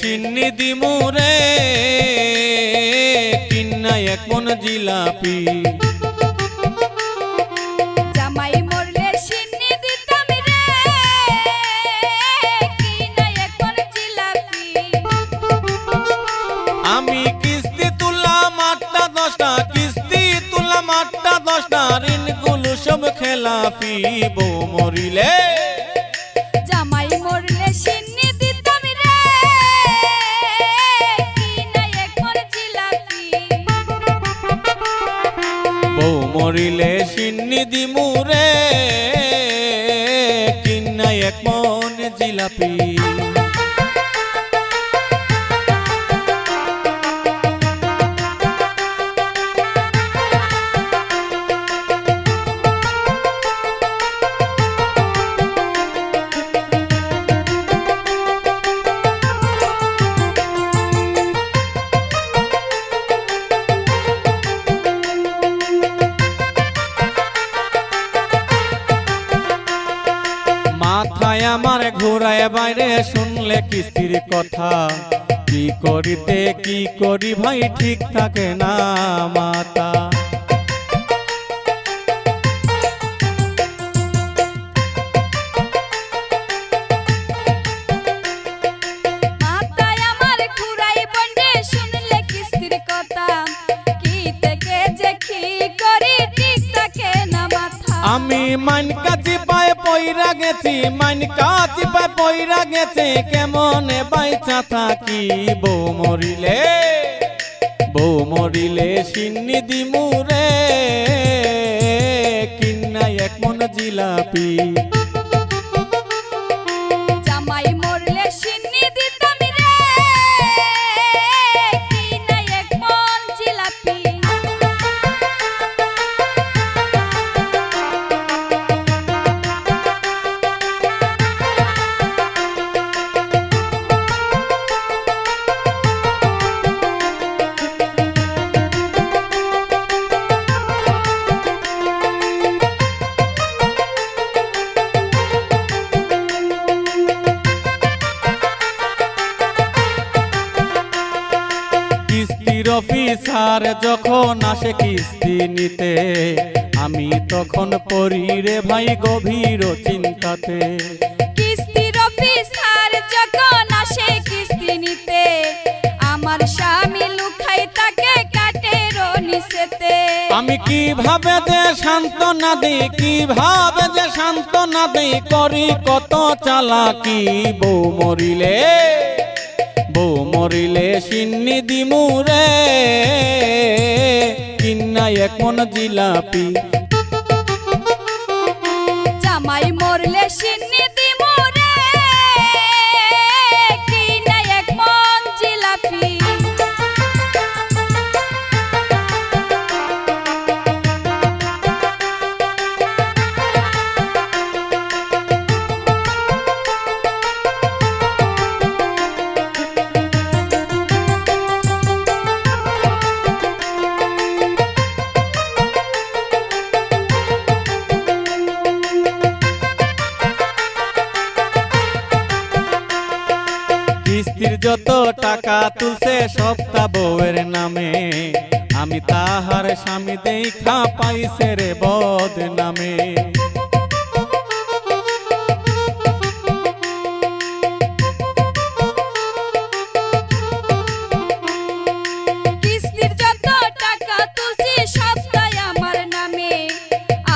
সিন্নি দিমুরে কিন্না এক মন জিলাপি। জামাই মরলে সিন্নি দিতাম রে কিনা এক মন জিলাপি। আমি কিস্তি তুললাম 8টা 10টা, কিস্তি তুললাম 8টা 10টা, ঋণগুলো সব খেলাপি। বউ মরিলে জামাই মরলে সিন্নি দিতাম রে কিনা এক মন জিলাপি। বউ মরিলে সিন্নি দিমুরে কিন্না এক মন জিলাপি। মাথায় আমার ঘোরায় বাইরে শুনলে কিস্তির কথা, কি করিতে কি করি ভাই ঠিক থাকে না মাথা। মাথায় আমার ঘুরাই বন্ডে শুনলে কিস্তির কথা, কি থেকে যে কি করি ঠিক থাকে না মাথা। আমি মাইনকা চিপায় পইরা গেছি, মাইনকা চিপায় পইরা গেছে, কেমনে বাইচা থাকি। বউ মরিলে বউ মরিলে সিন্নি দিমুরে কিন্না এক মন জিলাপি। জামাই মরলে সিন্নি দিতাম রে কিনা এক মন জিলাপি। কিস্তির অফিসার যখন আসে কিস্তি নিতে, আমি তখন পড়ি রে ভাই গভীর চিন্তাতে। কিস্তির অফিসার যখন আসে কিস্তি নিতে, আমার স্বামী লুকাই তাকে কাটের নিচেতে। আমি কিভাবে যে সান্ত্বনা দিই, কিভাবে যে সান্ত্বনা দিই, করি কত চালাকি। বউ মরিলে বউ মরিলে সিন্নি দিমুরে কিন্না এক মন জিলাপি। জামাই মরলে সিন্নি দিমু রে কিনা এক মন জিলাপি। কিস্তির যত টাকা তুলছে সবটা বউয়ের নামে, আমি তাহার স্বামী দেখা পাইছে রে বদনামে। কিস্তির যত টাকা তুলছি সবটাই আমার নামে,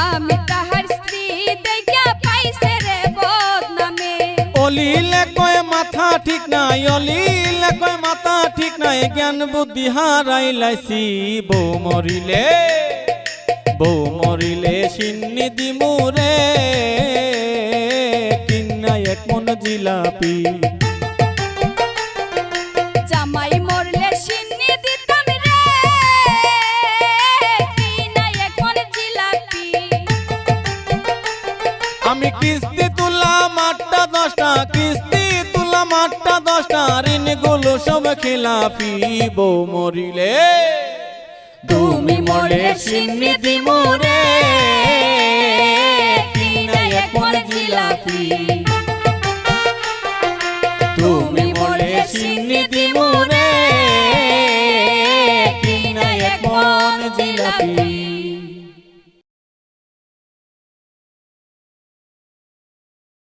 আমি তাহার স্ত্রী দেখা পাইছে রে বদনামে। অলিলে কয় মাথা ঠিক নাই, অলিলে কয় মাথা ঠিক নাই, জ্ঞান বুদ্ধি হারাই লাইছি। বউ মরিলে বউ মরিলে সিন্নি দিমুরে কিন্না এক মন জিলাপি। জামাই মরলে সিন্নি দিতাম রে কিনা এক মন জিলাপি। আমি কিস্তি তুললাম 8টা 10টা, কিস্তি তুললাম 8টা 10টা, ঋণগুলো সব খেলাপি। বউ মরিলে তুমি মরলে সিন্নি দিমুরে কিনা এক মন জিলাপি। তুমি মরলে সিন্নি দিমু রে কিনা এক মন জিলাপি